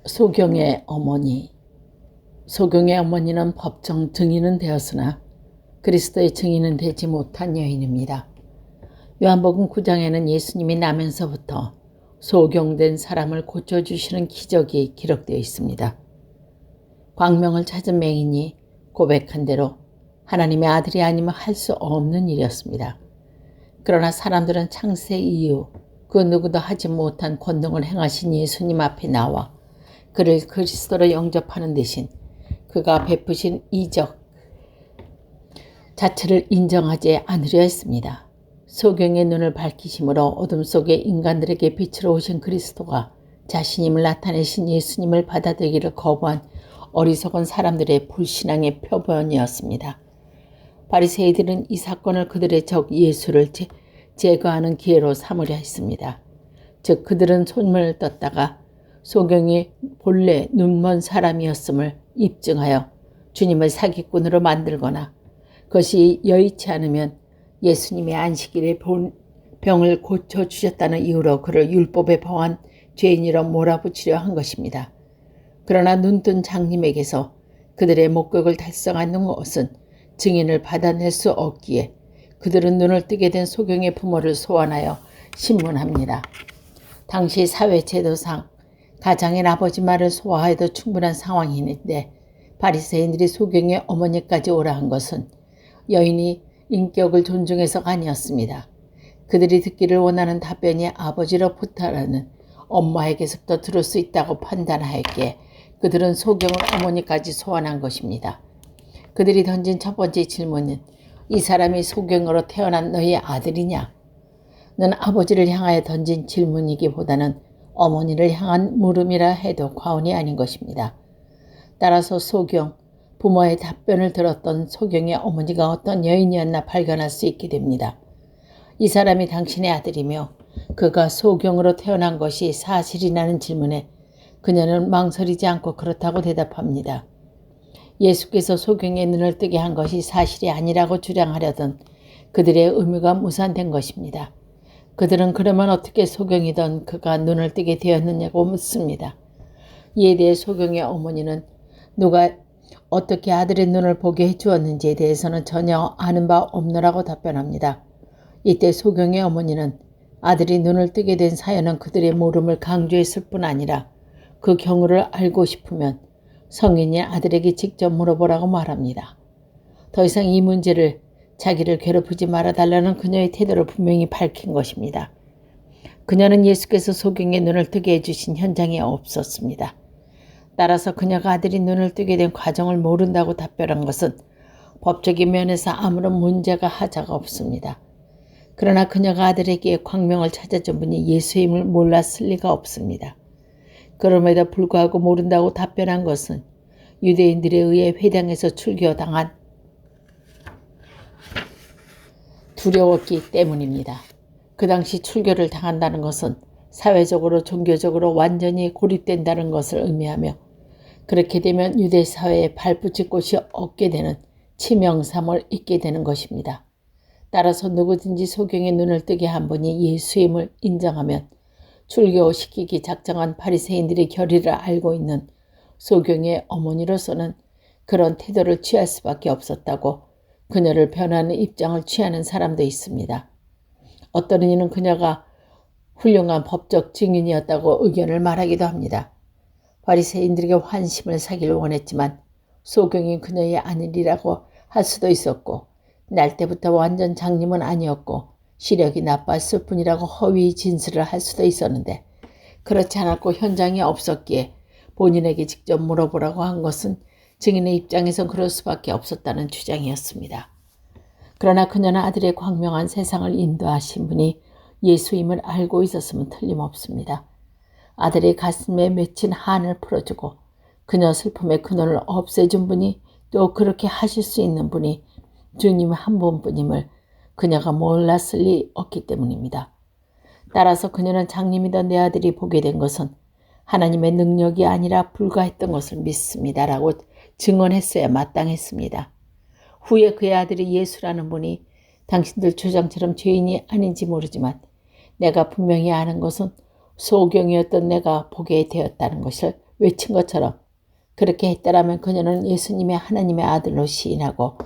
소경의 어머니. 소경의 어머니는 법정 증인은 되었으나 그리스도의 증인은 되지 못한 여인입니다. 요한복음 9장에는 예수님이 나면서부터 소경된 사람을 고쳐주시는 기적이 기록되어 있습니다. 광명을 찾은 맹인이 고백한 대로 하나님의 아들이 아니면 할 수 없는 일이었습니다. 그러나 사람들은 창세 이후 그 누구도 하지 못한 권능을 행하신 예수님 앞에 나와 그를 그리스도로 영접하는 대신 그가 베푸신 이적 자체를 인정하지 않으려 했습니다. 소경의 눈을 밝히심으로 어둠 속에 인간들에게 빛으로 오신 그리스도가 자신임을 나타내신 예수님을 받아들이기를 거부한 어리석은 사람들의 불신앙의 표본이었습니다. 바리새이들은 이 사건을 그들의 적 예수를 제거하는 기회로 삼으려 했습니다. 즉 그들은 소문을 떴다가 소경이 본래 눈먼 사람이었음을 입증하여 주님을 사기꾼으로 만들거나 그것이 여의치 않으면 예수님의 안식일에 병을 고쳐주셨다는 이유로 그를 율법에 범한 죄인이라 몰아붙이려 한 것입니다. 그러나 눈뜬 장님에게서 그들의 목격을 달성하는 것은 증인을 받아낼 수 없기에 그들은 눈을 뜨게 된 소경의 부모를 소환하여 신문합니다. 당시 사회제도상 가장인 아버지 말을 소화해도 충분한 상황이었는데 바리새인들이 소경의 어머니까지 오라 한 것은 여인이 인격을 존중해서가 아니었습니다. 그들이 듣기를 원하는 답변이 아버지로 부탁하는 엄마에게서부터 들을 수 있다고 판단하였기에 그들은 소경을 어머니까지 소환한 것입니다. 그들이 던진 첫 번째 질문은 이 사람이 소경으로 태어난 너의 아들이냐? 는 아버지를 향하여 던진 질문이기보다는 어머니를 향한 물음이라 해도 과언이 아닌 것입니다. 따라서 소경, 부모의 답변을 들었던 소경의 어머니가 어떤 여인이었나 발견할 수 있게 됩니다. 이 사람이 당신의 아들이며 그가 소경으로 태어난 것이 사실이라는 질문에 그녀는 망설이지 않고 그렇다고 대답합니다. 예수께서 소경의 눈을 뜨게 한 것이 사실이 아니라고 주장하려던 그들의 의무가 무산된 것입니다. 그들은 그러면 어떻게 소경이던 그가 눈을 뜨게 되었느냐고 묻습니다. 이에 대해 소경의 어머니는 누가 어떻게 아들의 눈을 보게 해주었는지에 대해서는 전혀 아는 바 없노라고 답변합니다. 이때 소경의 어머니는 아들이 눈을 뜨게 된 사연은 그들의 모름을 강조했을 뿐 아니라 그 경우를 알고 싶으면 성인인 아들에게 직접 물어보라고 말합니다. 더 이상 이 문제를 자기를 괴롭히지 말아달라는 그녀의 태도를 분명히 밝힌 것입니다. 그녀는 예수께서 소경의 눈을 뜨게 해주신 현장에 없었습니다. 따라서 그녀가 아들이 눈을 뜨게 된 과정을 모른다고 답변한 것은 법적인 면에서 아무런 문제가 하자가 없습니다. 그러나 그녀가 아들에게 광명을 찾아준 분이 예수임을 몰랐을 리가 없습니다. 그럼에도 불구하고 모른다고 답변한 것은 유대인들에 의해 회당에서 출교당한 두려웠기 때문입니다. 그 당시 출교를 당한다는 것은 사회적으로 종교적으로 완전히 고립된다는 것을 의미하며 그렇게 되면 유대 사회에 발붙일 곳이 없게 되는 치명상을 입게 되는 것입니다. 따라서 누구든지 소경의 눈을 뜨게 한 분이 예수임을 인정하면 출교시키기 작정한 바리새인들의 결의를 알고 있는 소경의 어머니로서는 그런 태도를 취할 수밖에 없었다고 그녀를 변호하는 입장을 취하는 사람도 있습니다. 어떤 이는 그녀가 훌륭한 법적 증인이었다고 의견을 말하기도 합니다. 바리새인들에게 환심을 사기를 원했지만 소경이 그녀의 아들이라고 할 수도 있었고 날 때부터 완전 장님은 아니었고 시력이 나빴을 뿐이라고 허위 진술을 할 수도 있었는데 그렇지 않았고 현장에 없었기에 본인에게 직접 물어보라고 한 것은 증인의 입장에선 그럴 수밖에 없었다는 주장이었습니다. 그러나 그녀는 아들의 광명한 세상을 인도하신 분이 예수임을 알고 있었으면 틀림없습니다. 아들의 가슴에 맺힌 한을 풀어주고 그녀 슬픔의 근원을 없애준 분이 또 그렇게 하실 수 있는 분이 주님 한 분뿐임을 그녀가 몰랐을 리 없기 때문입니다. 따라서 그녀는 장님이던 내 아들이 보게 된 것은 하나님의 능력이 아니라 불가했던 것을 믿습니다라고 증언했어야 마땅했습니다. 후에 그의 아들이 예수라는 분이 당신들 주장처럼 죄인이 아닌지 모르지만 내가 분명히 아는 것은 소경이었던 내가 보게 되었다는 것을 외친 것처럼 그렇게 했다라면 그녀는 예수님의 하나님의 아들로 시인하고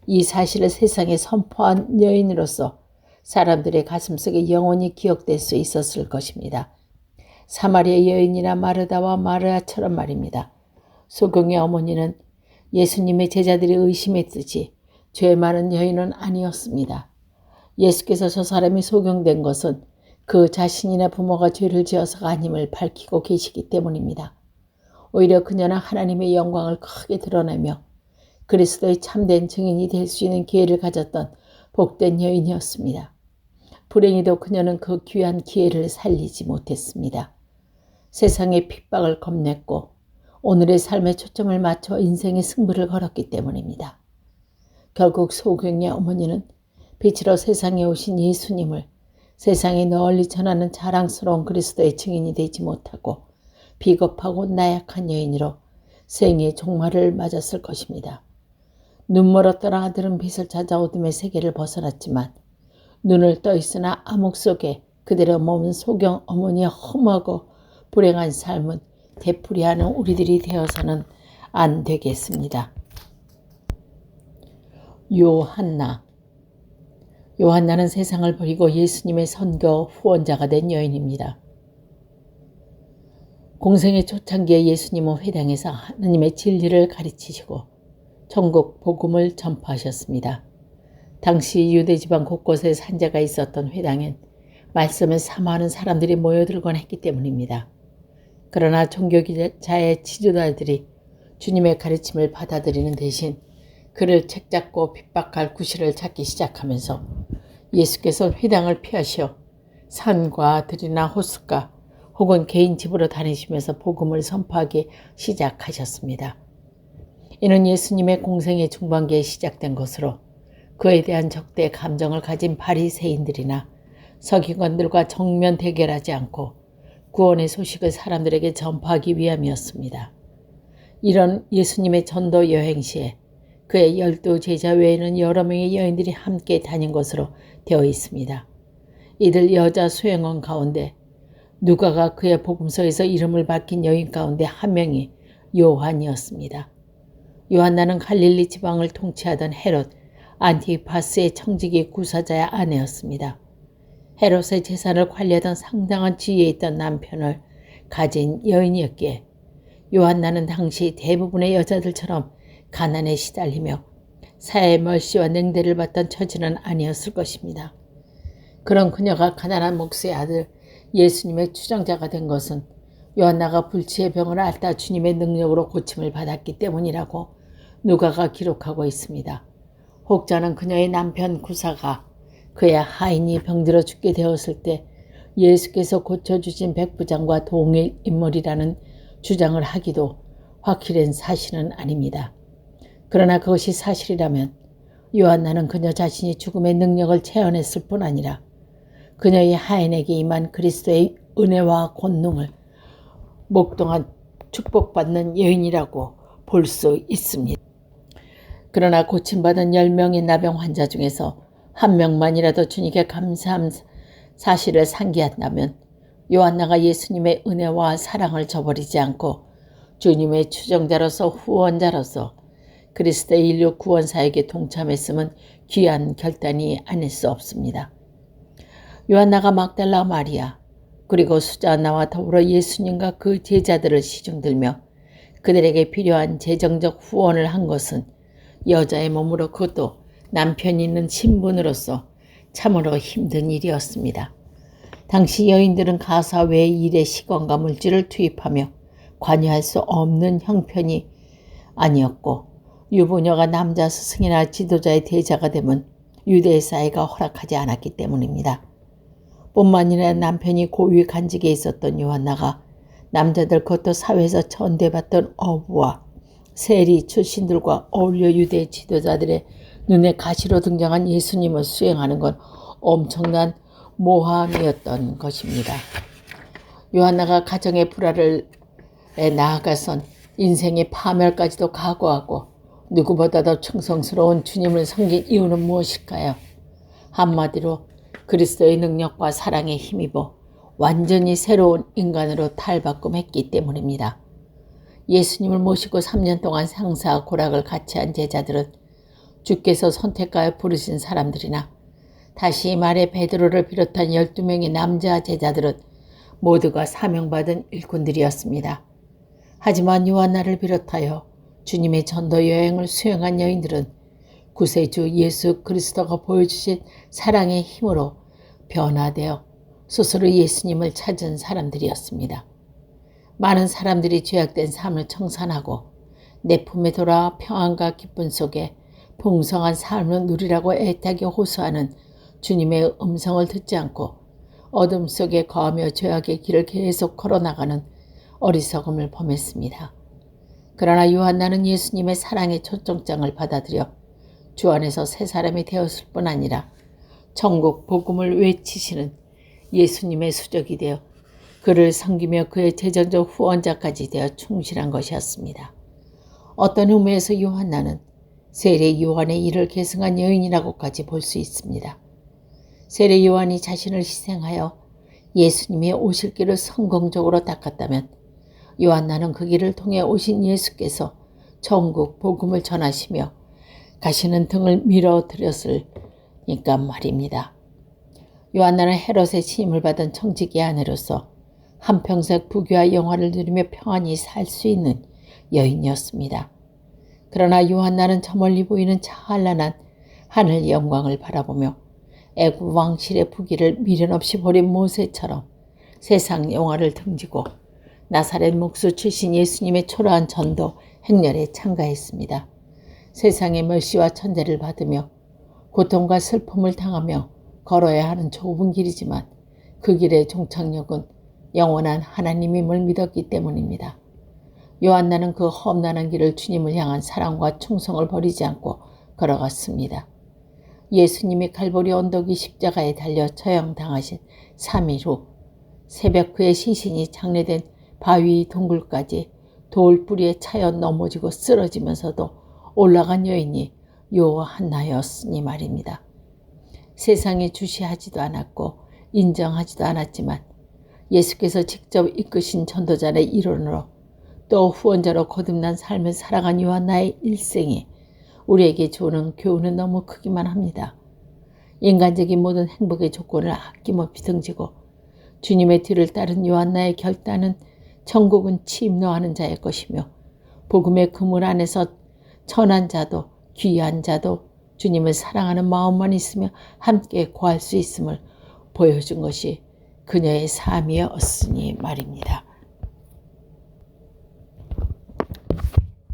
이 사실을 세상에 선포한 여인으로서 사람들의 가슴속에 영원히 기억될 수 있었을 것입니다. 사마리아 여인이나 마르다와 마르아처럼 말입니다. 소경의 어머니는 예수님의 제자들이 의심했듯이 죄 많은 여인은 아니었습니다. 예수께서 저 사람이 소경된 것은 그 자신이나 부모가 죄를 지어서가 아님을 밝히고 계시기 때문입니다. 오히려 그녀는 하나님의 영광을 크게 드러내며 그리스도의 참된 증인이 될 수 있는 기회를 가졌던 복된 여인이었습니다. 불행히도 그녀는 그 귀한 기회를 살리지 못했습니다. 세상의 핍박을 겁냈고 오늘의 삶에 초점을 맞춰 인생의 승부를 걸었기 때문입니다. 결국 소경의 어머니는 빛으로 세상에 오신 예수님을 세상에 널리 전하는 자랑스러운 그리스도의 증인이 되지 못하고 비겁하고 나약한 여인으로 생의 종말을 맞았을 것입니다. 눈 멀었던 아들은 빛을 찾아 어둠의 세계를 벗어났지만 눈을 떠 있으나 암흑 속에 그대로 머문 소경 어머니의 험하고 불행한 삶은 되풀이하는 우리들이 되어서는 안 되겠습니다. 요한나는 세상을 버리고 예수님의 선교 후원자가 된 여인입니다. 공생의 초창기에 예수님은 회당에서 하나님의 진리를 가르치시고 천국 복음을 전파하셨습니다. 당시 유대지방 곳곳에 산자가 있었던 회당엔 말씀을 사모하는 사람들이 모여들곤 했기 때문입니다. 그러나 종교자의 지도자들이 주님의 가르침을 받아들이는 대신 그를 책잡고 핍박할 구실을 찾기 시작하면서 예수께서 회당을 피하시어 산과 들이나 호숫가 혹은 개인 집으로 다니시면서 복음을 선포하기 시작하셨습니다. 이는 예수님의 공생의 중반기에 시작된 것으로 그에 대한 적대 감정을 가진 바리새인들이나 서기관들과 정면 대결하지 않고 구원의 소식을 사람들에게 전파하기 위함이었습니다. 이런 예수님의 전도 여행 시에 그의 12 제자 외에는 여러 명의 여인들이 함께 다닌 것으로 되어 있습니다. 이들 여자 수행원 가운데 누가가 그의 복음서에서 이름을 밝힌 여인 가운데 한 명이 요한이었습니다. 요한나는 갈릴리 지방을 통치하던 헤롯 안티파스의 청지기 구사자의 아내였습니다. 헤롯의 재산을 관리하던 상당한 지위에 있던 남편을 가진 여인이었기에 요한나는 당시 대부분의 여자들처럼 가난에 시달리며 사회의 멀시와 냉대를 받던 처지는 아니었을 것입니다. 그런 그녀가 가난한 목수의 아들 예수님의 추종자가 된 것은 요한나가 불치의 병을 앓다 주님의 능력으로 고침을 받았기 때문이라고 누가가 기록하고 있습니다. 혹자는 그녀의 남편 구사가 그의 하인이 병들어 죽게 되었을 때 예수께서 고쳐주신 백부장과 동일 인물이라는 주장을 하기도 확실한 사실은 아닙니다. 그러나 그것이 사실이라면 요한나는 그녀 자신이 죽음의 능력을 체험했을 뿐 아니라 그녀의 하인에게 임한 그리스도의 은혜와 권능을 목동한 축복받는 여인이라고 볼 수 있습니다. 그러나 고침받은 10명의 나병 환자 중에서 한 명만이라도 주님께 감사한 사실을 상기한다면 요한나가 예수님의 은혜와 사랑을 저버리지 않고 주님의 추종자로서 후원자로서 그리스도의 인류 구원사에게 동참했음은 귀한 결단이 아닐 수 없습니다. 요한나가 막달라 마리아 그리고 수자나와 더불어 예수님과 그 제자들을 시중들며 그들에게 필요한 재정적 후원을 한 것은 여자의 몸으로 그것도 남편이 있는 신분으로서 참으로 힘든 일이었습니다. 당시 여인들은 가사 외의 일에 시간과 물질을 투입하며 관여할 수 없는 형편이 아니었고 유부녀가 남자 스승이나 지도자의 대자가 되면 유대 사회가 허락하지 않았기 때문입니다. 뿐만 아니라 남편이 고위 간직에 있었던 요한나가 남자들 그것도 사회에서 천대받던 어부와 세리 출신들과 어울려 유대 지도자들의 눈에 가시로 등장한 예수님을 수행하는 건 엄청난 모함이었던 것입니다. 요한나가 가정의 불화를 나아가선 인생의 파멸까지도 각오하고 누구보다도 충성스러운 주님을 섬긴 이유는 무엇일까요? 한마디로 그리스도의 능력과 사랑에 힘입어 완전히 새로운 인간으로 탈바꿈했기 때문입니다. 예수님을 모시고 3년 동안 상사와 고락을 같이 한 제자들은 주께서 선택하여 부르신 사람들이나 다시 말해 베드로를 비롯한 12명의 남자 제자들은 모두가 사명받은 일꾼들이었습니다. 하지만 요한나를 비롯하여 주님의 전도 여행을 수행한 여인들은 구세주 예수 그리스도가 보여주신 사랑의 힘으로 변화되어 스스로 예수님을 찾은 사람들이었습니다. 많은 사람들이 죄악된 삶을 청산하고 내 품에 돌아와 평안과 기쁨 속에 풍성한 삶을 누리라고 애타게 호소하는 주님의 음성을 듣지 않고 어둠 속에 거하며 죄악의 길을 계속 걸어나가는 어리석음을 범했습니다. 그러나 요한나는 예수님의 사랑의 초청장을 받아들여 주 안에서 새 사람이 되었을 뿐 아니라 천국 복음을 외치시는 예수님의 수적이 되어 그를 섬기며 그의 재정적 후원자까지 되어 충실한 것이었습니다. 어떤 의미에서 요한나는 세례 요한의 일을 계승한 여인이라고까지 볼 수 있습니다. 세례 요한이 자신을 희생하여 예수님의 오실 길을 성공적으로 닦았다면 요한나는 그 길을 통해 오신 예수께서 천국 복음을 전하시며 가시는 등을 밀어드렸으니까 말입니다. 요한나는 헤롯의 신임을 받은 청지기의 아내로서 한평생 부귀와 영화를 누리며 평안히 살 수 있는 여인이었습니다. 그러나 요한나는 저 멀리 보이는 찬란한 하늘 영광을 바라보며 애굽 왕실의 부귀를 미련 없이 버린 모세처럼 세상 영화를 등지고 나사렛 목수 출신 예수님의 초라한 전도 행렬에 참가했습니다. 세상의 멸시와 천대를 받으며 고통과 슬픔을 당하며 걸어야 하는 좁은 길이지만 그 길의 종착역은 영원한 하나님임을 믿었기 때문입니다. 요한나는 그 험난한 길을 주님을 향한 사랑과 충성을 버리지 않고 걸어갔습니다. 예수님이 갈보리 언덕이 십자가에 달려 처형당하신 3일 후 새벽 그의 시신이 장례된 바위 동굴까지 돌뿌리에 차여 넘어지고 쓰러지면서도 올라간 여인이 요한나였으니 말입니다. 세상에 주시하지도 않았고 인정하지도 않았지만 예수께서 직접 이끄신 전도자의 일원으로 또 후원자로 거듭난 삶을 살아간 요한나의 일생이 우리에게 주는 교훈은 너무 크기만 합니다. 인간적인 모든 행복의 조건을 아낌없이 등지고 주님의 뒤를 따른 요한나의 결단은 천국은 침노하는 자의 것이며 복음의 그물 안에서 천한 자도 귀한 자도 주님을 사랑하는 마음만 있으며 함께 거할 수 있음을 보여준 것이 그녀의 삶이었으니 말입니다.